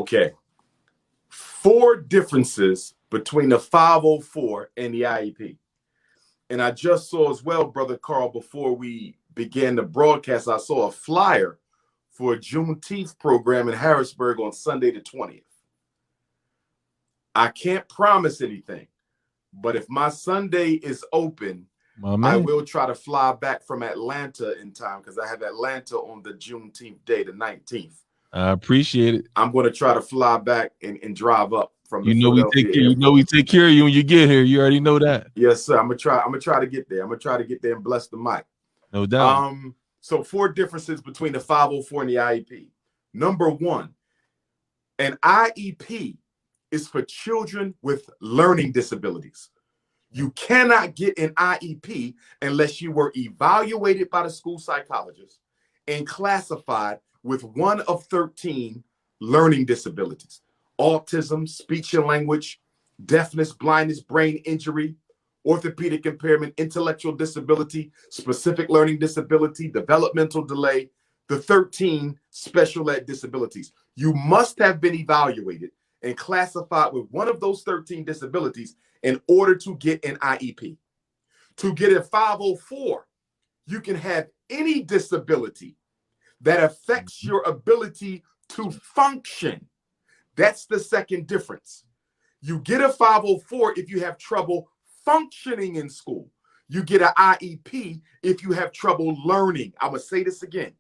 Okay. 4 differences between the 504 and the IEP. And I just saw as well, Brother Karl, before we began the broadcast, I saw a flyer for a Juneteenth program in Harrisburg on Sunday the 20th. I can't promise anything, but if my Sunday is open, I will try to fly back from Atlanta in time because I have Atlanta on the Juneteenth day, the 19th. I appreciate it. I'm going to try to fly back and drive up from the Philadelphia airport. We take care of you when you get here. You already know that. Yes, sir. I'm gonna try to get there. I'm gonna try to get there and bless the mic. No doubt. So 4 differences between the 504 and the IEP. Number 1, an IEP is for children with learning disabilities. You cannot get an IEP unless you were evaluated by the school psychologist and classified with one of 13 learning disabilities: autism, speech and language, deafness, blindness, brain injury, orthopedic impairment, intellectual disability, specific learning disability, developmental delay, the 13 special ed disabilities. You must have been evaluated and classified with one of those 13 disabilities in order to get an IEP. To get a 504, you can have any disability that affects your ability to function. That's the second difference. You get a 504 if you have trouble functioning in school. You get an IEP if you have trouble learning. I'm going to say this again.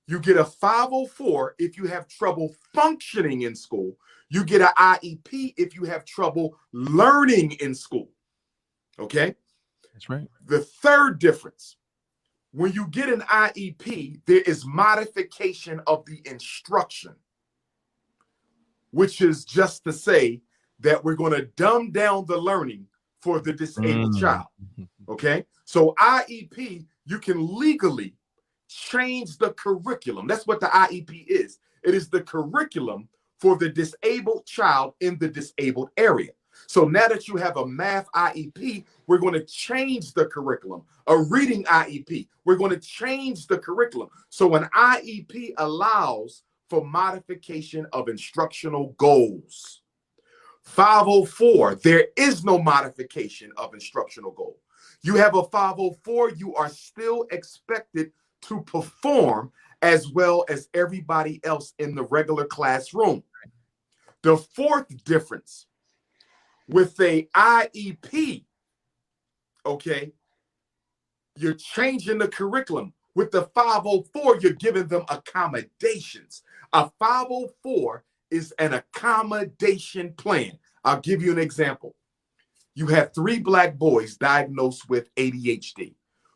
You get a 504 if you have trouble functioning in school. You get an IEP if you have trouble learning in school. Okay? That's right. The third difference, when you get an IEP, there is modification of the instruction, which is just to say that we're going to dumb down the learning for the disabled child. Okay? So IEP, you can legally change the curriculum. That's what the IEP is. It is the curriculum for the disabled child in the disabled area. So now that you have a math IEP, we're going to change the curriculum. A reading IEP, we're going to change the curriculum. So an IEP allows for modification of instructional goals. 504, there is no modification of instructional goal. You have a 504, you are still expected to perform as well as everybody else in the regular classroom. The fourth difference with a IEP, okay, you're changing the curriculum. With the 504, you're giving them accommodations. A 504 is an accommodation plan. I'll give you an example. You have 3 black boys diagnosed with ADHD.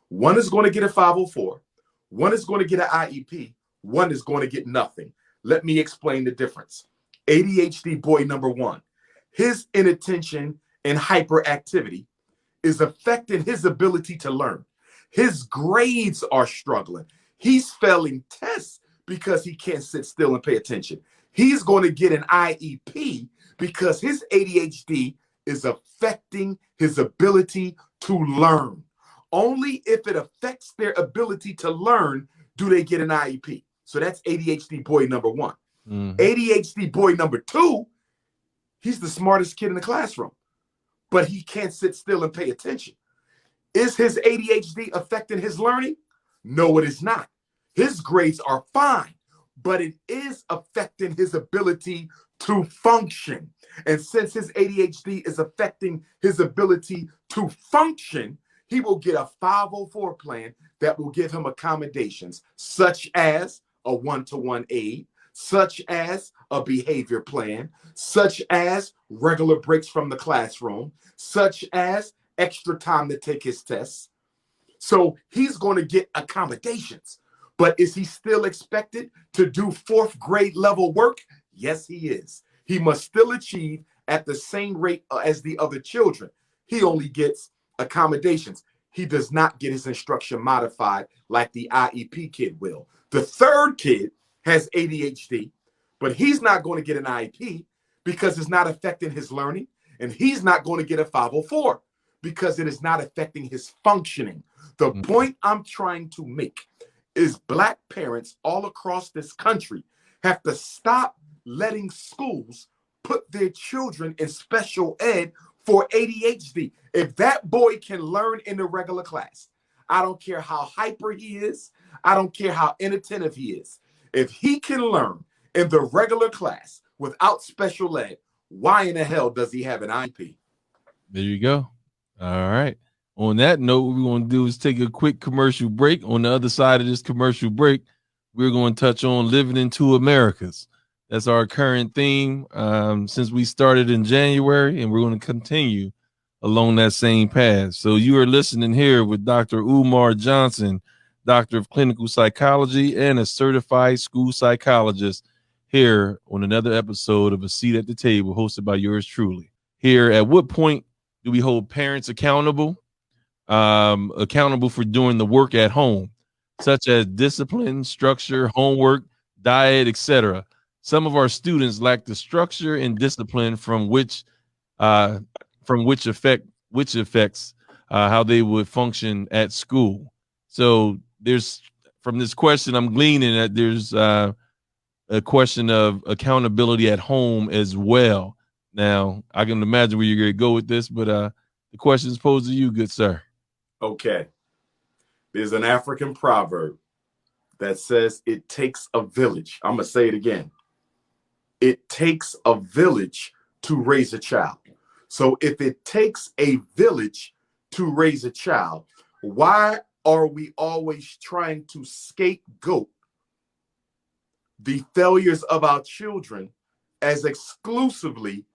One is going to get a 504. One is going to get an IEP. One is going to get nothing. Let me explain the difference. ADHD boy number 1, his inattention and hyperactivity is affecting his ability to learn. His grades are struggling. He's failing tests because he can't sit still and pay attention. He's going to get an IEP because his ADHD is affecting his ability to learn. Only if it affects their ability to learn do they get an IEP. So that's ADHD boy number 1. ADHD boy number 2, he's the smartest kid in the classroom, but he can't sit still and pay attention. Is his ADHD affecting his learning? No, it is not. His grades are fine, but it is affecting his ability to function. And since his ADHD is affecting his ability to function, he will get a 504 plan that will give him accommodations, such as a one-to-one aid, such as a behavior plan, such as regular breaks from the classroom, such as extra time to take his tests. So he's going to get accommodations. But is he still expected to do 4th grade level work? Yes, he is. He must still achieve at the same rate as the other children. He only gets accommodations. He does not get his instruction modified like the IEP kid will. The 3rd kid has ADHD, but he's not going to get an IEP because it's not affecting his learning, and he's not going to get a 504 because it is not affecting his functioning. The point I'm trying to make is Black parents all across this country have to stop letting schools put their children in special ed for ADHD. If that boy can learn in the regular class, I don't care how hyper he is, I don't care how inattentive he is. If he can learn in the regular class without special ed, why in the hell does he have an IEP? There you go. All right. On that note, what we're going to do is take a quick commercial break. On the other side of this commercial break, we're going to touch on living in two Americas. That's our current theme since we started in January, and we're going to continue along that same path. So you are listening here with Dr. Umar Johnson, Doctor of Clinical Psychology and a certified school psychologist, here on another episode of A Seat at the Table, hosted by yours truly. Here, at what point do we hold parents accountable for doing the work at home, such as discipline, structure, homework, diet, etc.? Some of our students lack the structure and discipline from which affects how they would function at school. So there's, from this question, I'm gleaning that there's a question of accountability at home as well. Now, I can imagine where you're going to go with this, but the question is posed to you, good sir. Okay. There's an African proverb that says it takes a village. I'm going to say it again. It takes a village to raise a child. So if it takes a village to raise a child, why are we always trying to scapegoat the failures of our children as exclusively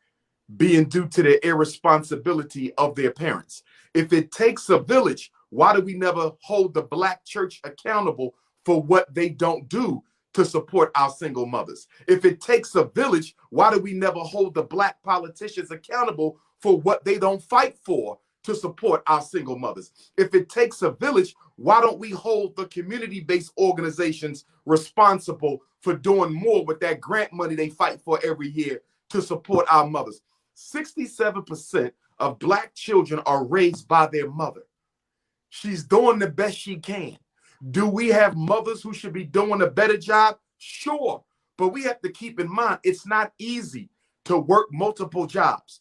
being due to the irresponsibility of their parents? If it takes a village, why do we never hold the Black church accountable for what they don't do to support our single mothers? If it takes a village, why do we never hold the Black politicians accountable for what they don't fight for to support our single mothers? If it takes a village, why don't we hold the community-based organizations responsible for doing more with that grant money they fight for every year to support our mothers? 67% of Black children are raised by their mother. She's doing the best she can. Do we have mothers who should be doing a better job? Sure. But we have to keep in mind, it's not easy to work multiple jobs.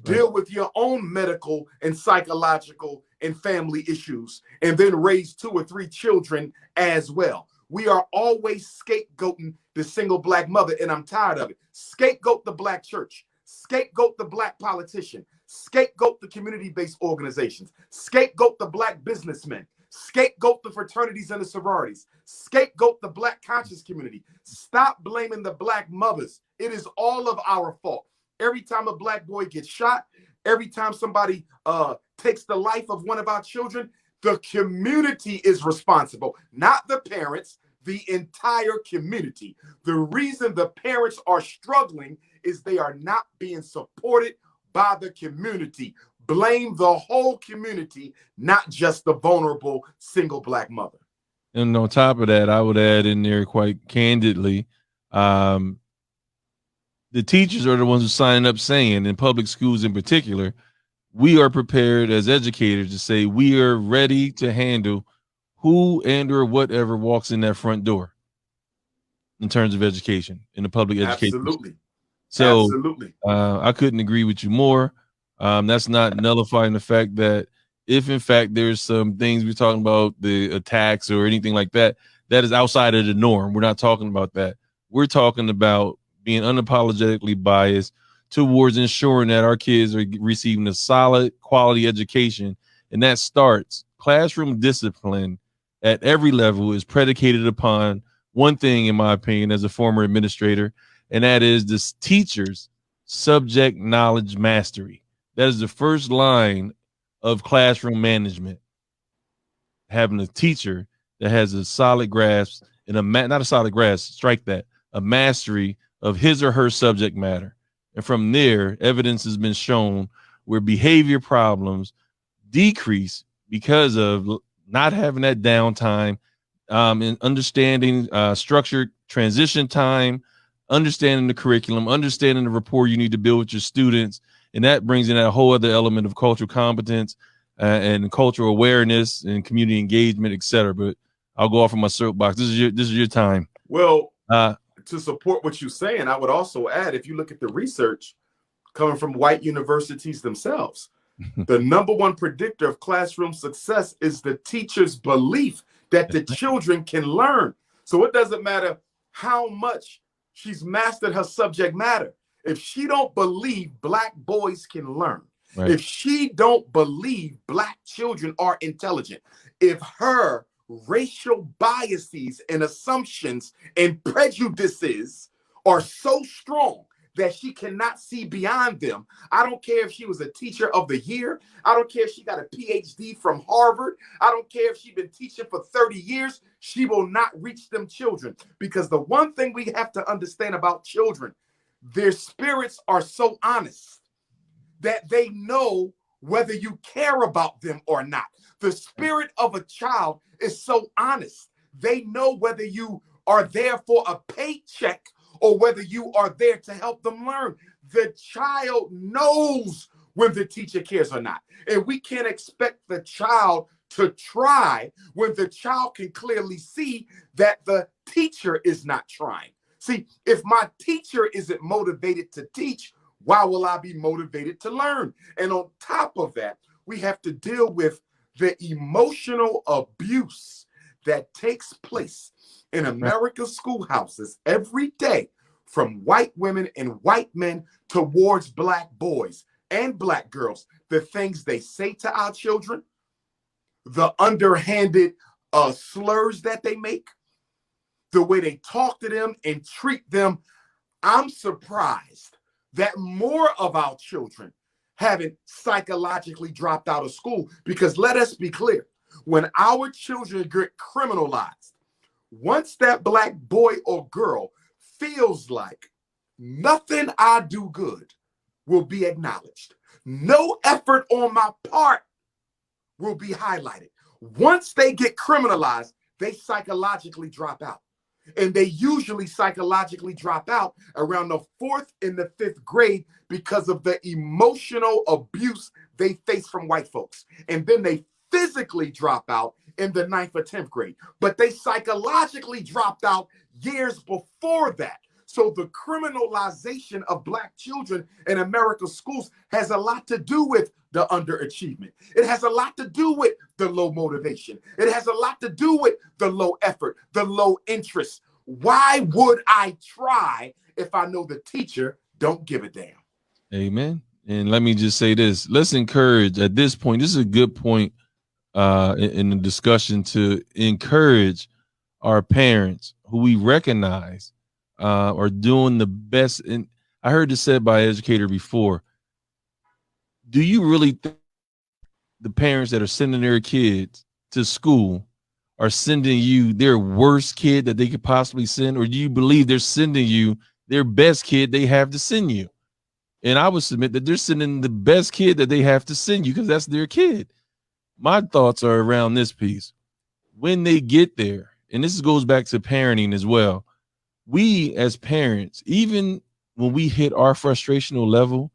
Deal with your own medical and psychological and family issues, and then raise 2 or 3 children as well. We are always scapegoating the single Black mother, and I'm tired of it. Scapegoat the Black church. Scapegoat the Black politician. Scapegoat the community-based organizations. Scapegoat the Black businessmen. Scapegoat the fraternities and the sororities. Scapegoat the Black conscious community. Stop blaming the Black mothers. It is all of our fault. Every time a Black boy gets shot, every time somebody takes the life of one of our children, the community is responsible, not the parents, the entire community. The reason the parents are struggling is they are not being supported by the community. Blame the whole community, not just the vulnerable single Black mother. And on top of that, I would add in there quite candidly, the teachers are the ones who signing up saying, in public schools in particular, we are prepared as educators to say we are ready to handle who and or whatever walks in that front door in terms of education, in the public education. Absolutely. So absolutely. I couldn't agree with you more. That's not nullifying the fact that if in fact there's some things we're talking about, the attacks or anything like that, that is outside of the norm. We're not talking about that. We're talking about being unapologetically biased towards ensuring that our kids are receiving a solid quality education. And that starts classroom discipline at every level is predicated upon one thing, in my opinion, as a former administrator, and that is this teacher's subject knowledge mastery. That is the first line of classroom management. Having a teacher that has a solid grasp and not a solid grasp, strike that, a mastery of his or her subject matter. And from there, evidence has been shown where behavior problems decrease because of not having that downtime, and understanding structured transition time, understanding the curriculum, understanding the rapport you need to build with your students. And that brings in that whole other element of cultural competence and cultural awareness and community engagement, et cetera. But I'll go off on my soapbox. This is your time. Well, to support what you're saying, I would also add, if you look at the research coming from white universities themselves, the number one predictor of classroom success is the teacher's belief that the children can learn. So it doesn't matter how much she's mastered her subject matter. If she don't believe Black boys can learn, right, if she don't believe Black children are intelligent, if her racial biases and assumptions and prejudices are so strong that she cannot see beyond them, I don't care if she was a teacher of the year. I don't care if she got a PhD from Harvard. I don't care if she's been teaching for 30 years. She will not reach them children. Because the one thing we have to understand about children, their spirits are so honest that they know whether you care about them or not. The spirit of a child is so honest. They know whether you are there for a paycheck or whether you are there to help them learn. The child knows when the teacher cares or not. And we can't expect the child to try when the child can clearly see that the teacher is not trying. See, if my teacher isn't motivated to teach, why will I be motivated to learn? And on top of that, we have to deal with the emotional abuse that takes place in America's schoolhouses every day from white women and white men towards Black boys and Black girls. The things they say to our children, the underhanded slurs that they make, the way they talk to them and treat them. I'm surprised that more of our children haven't psychologically dropped out of school, because let us be clear, when our children get criminalized, once that Black boy or girl feels like nothing I do good will be acknowledged, no effort on my part will be highlighted. Once they get criminalized, they psychologically drop out. And they usually psychologically drop out around the 4th and the 5th grade because of the emotional abuse they face from white folks. And then they physically drop out in the 9th or 10th grade. But they psychologically dropped out years before that. So the criminalization of Black children in America's schools has a lot to do with the underachievement. It has a lot to do with the low motivation. It has a lot to do with the low effort, the low interest. Why would I try if I know the teacher don't give a damn? Amen. And let me just say this. Let's encourage at this point. This is a good point in the discussion to encourage our parents who we recognize are doing the best. And I heard this said by an educator before. Do you really think the parents that are sending their kids to school are sending you their worst kid that they could possibly send? Or do you believe they're sending you their best kid they have to send you? And I would submit that they're sending the best kid that they have to send you because that's their kid. My thoughts are around this piece. When they get there, and this goes back to parenting as well, we as parents, even when we hit our frustrational level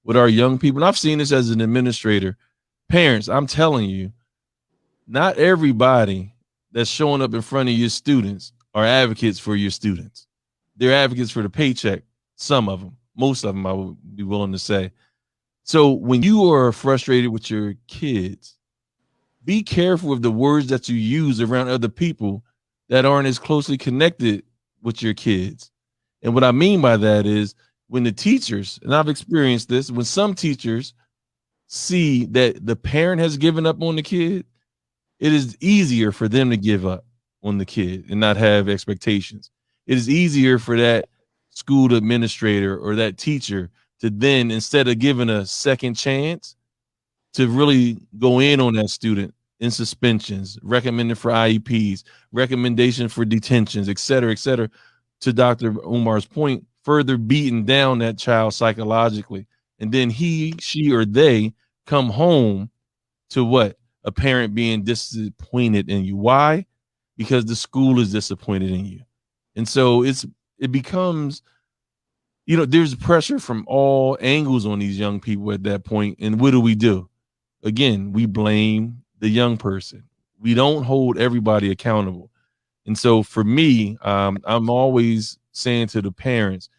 with our young people, and I've seen this as an administrator, parents, I'm telling you, not everybody that's showing up in front of your students are advocates for your students. They're advocates for the paycheck. Some of them, most of them, I would be willing to say. So when you are frustrated with your kids, be careful with the words that you use around other people that aren't as closely connected with your kids. And what I mean by that is when the teachers, and I've experienced this, when some teachers see that the parent has given up on the kid, it is easier for them to give up on the kid and not have expectations. It is easier for that school administrator or that teacher to then, instead of giving a second chance, to really go in on that student in suspensions, recommended for IEPs, recommendation for detentions, et cetera, to Dr. Umar's point, further beating down that child psychologically. And then he, she, or they come home to what? A parent being disappointed in you. Why? Because the school is disappointed in you. And so it becomes, there's pressure from all angles on these young people at that point. And what do? Again, we blame the young person. We don't hold everybody accountable. And so for me, I'm always saying to the parents,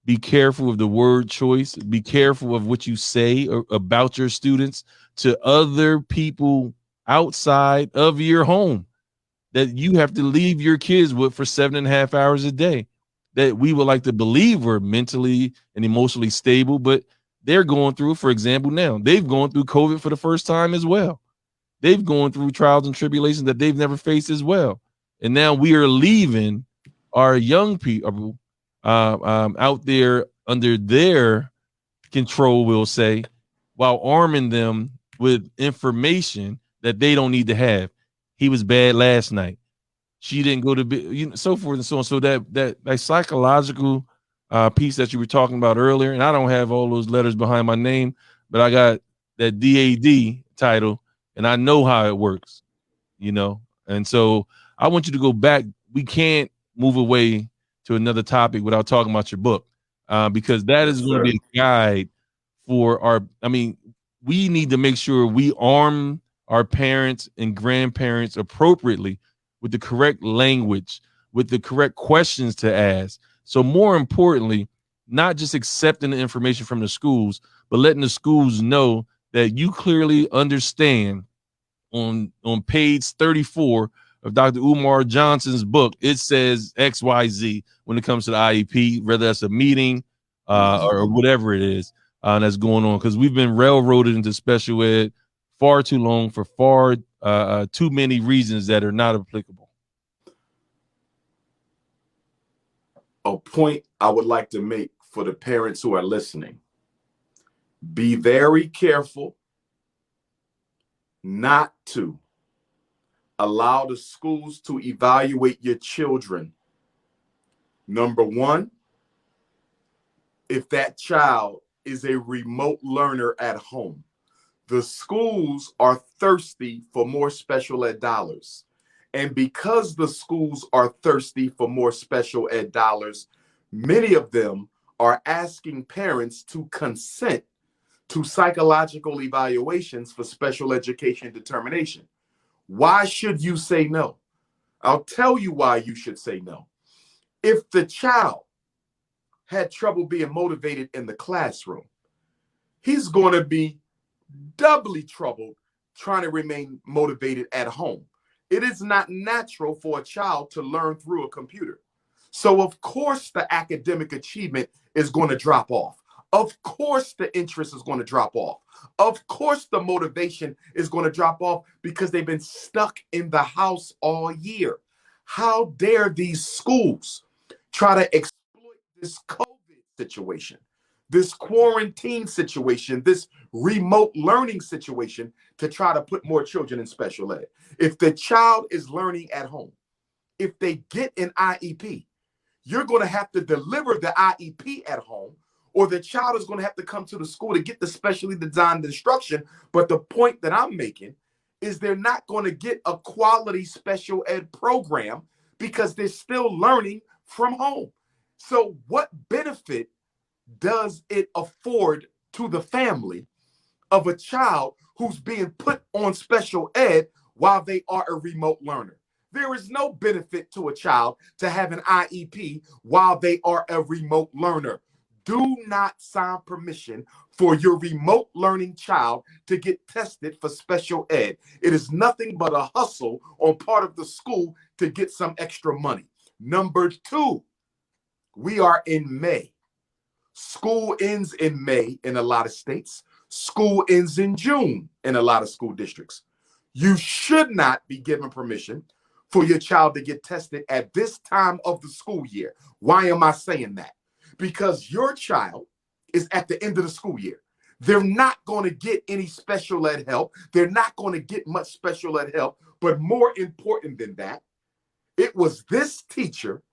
be careful of the word choice. Be careful of what you say about your students to other people outside of your home that you have to leave your kids with for 7.5 hours a day, that we would like to believe are mentally and emotionally stable, but they're going through, for example, now they've gone through COVID for the first time as well. They've gone through trials and tribulations that they've never faced as well. And now we are leaving our young people out there under their control, we'll say, while arming them with information that they don't need to have. He was bad last night. She didn't go to bed, so forth and so on. So that psychological piece that you were talking about earlier, and I don't have all those letters behind my name, but I got that DAD title, and I know how it works, And so I want you to go back. We can't move away to another topic without talking about your book, because that is going to be a guide for we need to make sure we arm our parents and grandparents appropriately with the correct language, with the correct questions to ask. So more importantly, not just accepting the information from the schools, but letting the schools know that you clearly understand on page 34 of Dr. Umar Johnson's book, it says XYZ when it comes to the IEP, whether that's a meeting or whatever it is that's going on, because we've been railroaded into special ed far too long for far too many reasons that are not applicable. A point I would like to make for the parents who are listening: be very careful not to allow the schools to evaluate your children. Number one, if that child is a remote learner at home, the schools are thirsty for more special ed dollars. And because the schools are thirsty for more special ed dollars, many of them are asking parents to consent to psychological evaluations for special education determination. Why should you say no? I'll tell you why you should say no. If the child had trouble being motivated in the classroom, he's going to be doubly troubled trying to remain motivated at home. It is not natural for a child to learn through a computer. So of course the academic achievement is going to drop off. Of course the interest is going to drop off. Of course the motivation is going to drop off because they've been stuck in the house all year. How dare these schools try to exploit this COVID situation, this quarantine situation, this remote learning situation to try to put more children in special ed? If the child is learning at home, if they get an IEP, you're going to have to deliver the IEP at home, or the child is going to have to come to the school to get the specially designed instruction. But the point that I'm making is they're not going to get a quality special ed program because they're still learning from home. So what benefit does it afford to the family of a child who's being put on special ed while they are a remote learner? There is no benefit to a child to have an IEP while they are a remote learner. Do not sign permission for your remote learning child to get tested for special ed. It is nothing but a hustle on part of the school to get some extra money. Number two, we are in May. School ends in May in a lot of states. School ends in June in a lot of school districts. You should not be given permission for your child to get tested at this time of the school year. Why am I saying that? Because your child is at the end of the school year. They're not going to get any special ed help. They're not going to get much special ed help. But more important than that, it was this teacher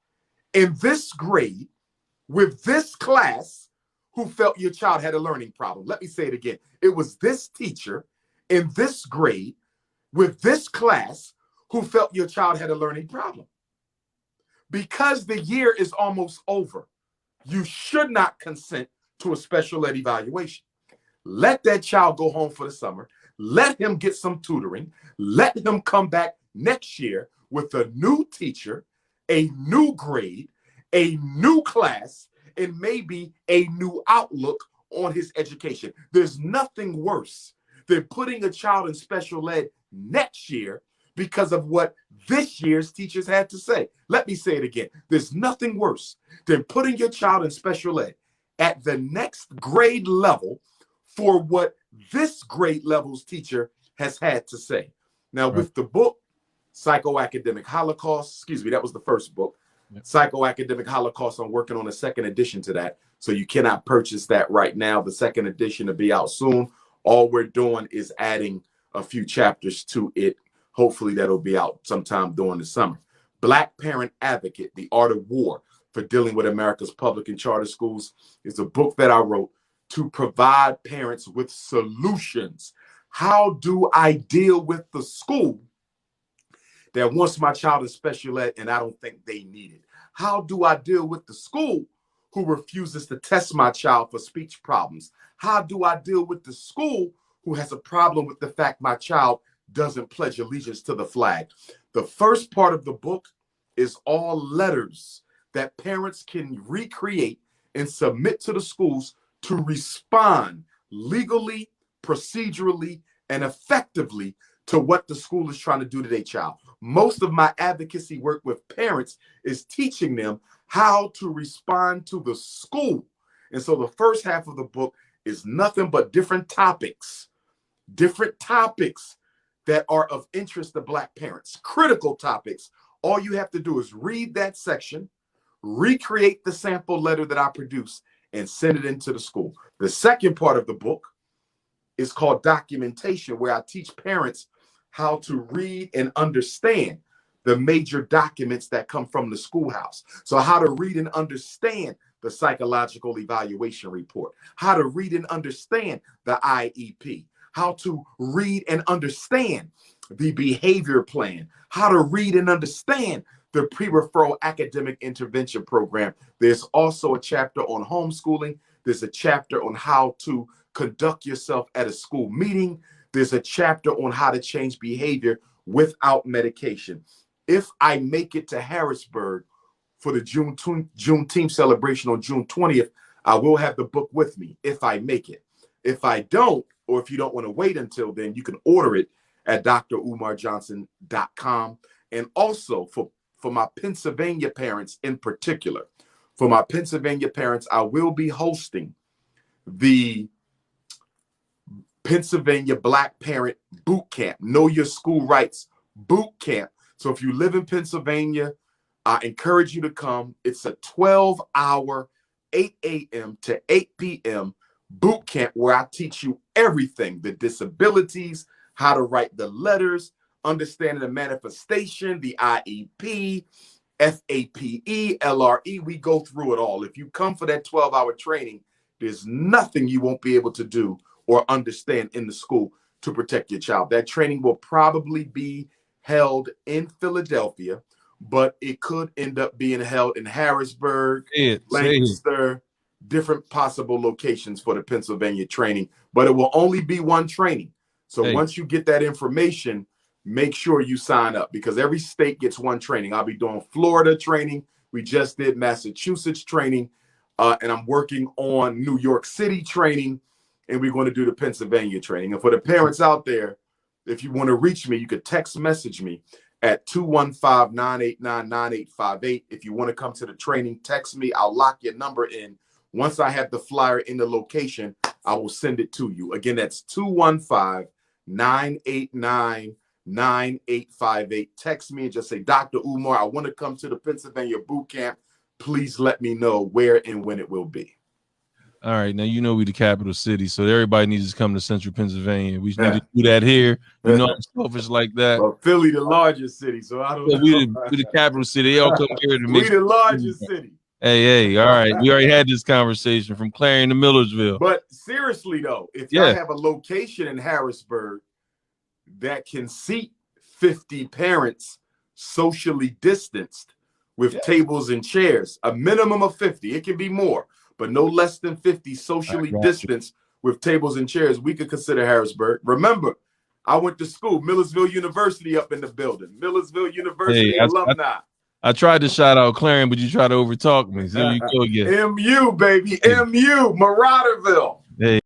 in this grade with this class who felt your child had a learning problem. Let me say it again. It was this teacher in this grade with this class who felt your child had a learning problem. Because the year is almost over, you should not consent to a special ed evaluation. Let that child go home for the summer. Let him get some tutoring. Let him come back next year with a new teacher a new grade, a new class, and maybe a new outlook on his education. There's nothing worse than putting a child in special ed next year because of what this year's teachers had to say. Let me say it again. There's nothing worse than putting your child in special ed at the next grade level for what this grade level's teacher has had to say. Now, with the book, Psychoacademic Holocaust, excuse me, that was the first book. Psychoacademic Holocaust, I'm working on a second edition to that. So you cannot purchase that right now. The second edition will be out soon. All we're doing is adding a few chapters to it. Hopefully that'll be out sometime during the summer. Black Parent Advocate, The Art of War for Dealing with America's Public and Charter Schools, is a book that I wrote to provide parents with solutions. How do I deal with the school that wants my child in special ed and I don't think they need it? How do I deal with the school who refuses to test my child for speech problems? How do I deal with the school who has a problem with the fact my child doesn't pledge allegiance to the flag? The first part of the book is all letters that parents can recreate and submit to the schools to respond legally, procedurally, and effectively to what the school is trying to do to their child. Most of my advocacy work with parents is teaching them how to respond to the school. And so the first half of the book is nothing but different topics that are of interest to Black parents, critical topics. All you have to do is read that section, recreate the sample letter that I produce, and send it into the school. The second part of the book is called Documentation, where I teach parents how to read and understand the major documents that come from the schoolhouse. So how to read and understand the psychological evaluation report, how to read and understand the IEP, how to read and understand the behavior plan, how to read and understand the pre-referral academic intervention program. There's also a chapter on homeschooling. There's a chapter on how to conduct yourself at a school meeting. There's a chapter on how to change behavior without medication. If I make it to Harrisburg for the Juneteenth celebration on June 20th, I will have the book with me if I make it. If I don't, or if you don't want to wait until then, you can order it at drumarjohnson.com. And also for my Pennsylvania parents in particular, for my Pennsylvania parents, I will be hosting the Pennsylvania Black Parent Boot Camp, Know Your School Rights Boot Camp. So if you live in Pennsylvania, I encourage you to come. It's a 12-hour, 8 a.m. to 8 p.m. boot camp where I teach you everything, the disabilities, how to write the letters, understanding the manifestation, the IEP, FAPE, LRE. We go through it all. If you come for that 12-hour training, there's nothing you won't be able to do or understand in the school to protect your child. That training will probably be held in Philadelphia, but it could end up being held in Harrisburg, Lancaster, different possible locations for the Pennsylvania training, but it will only be one training. So once you get that information, make sure you sign up because every state gets one training. I'll be doing Florida training. We just did Massachusetts training, and I'm working on New York City training, and we're going to do the Pennsylvania training. And for the parents out there, if you want to reach me, you could text message me at 215-989-9858. If you want to come to the training, text me. I'll lock your number in. Once I have the flyer in the location, I will send it to you. Again, that's 215-989-9858. Text me and just say, Dr. Umar, I want to come to the Pennsylvania boot camp. Please let me know where and when it will be. All right, now you know we the capital city, so everybody needs to come to Central Pennsylvania. We need to do that here. You know, selfish like that. Well, Philly, the largest city, so I don't know. We the capital city. They all come here to make. We the largest city. Hey, all right. We already had this conversation from Clarion to Millersville. But seriously, though, if y'all have a location in Harrisburg that can seat 50 parents socially distanced with tables and chairs, a minimum of 50, it can be more, but no less than 50 socially distanced with tables and chairs, we could consider Harrisburg. Remember, I went to school, Millersville University up in the building, Millersville University alumni. I tried to shout out Clarion, but you tried to overtalk me. So you go again. MU, baby. MU, Marauderville. Hey.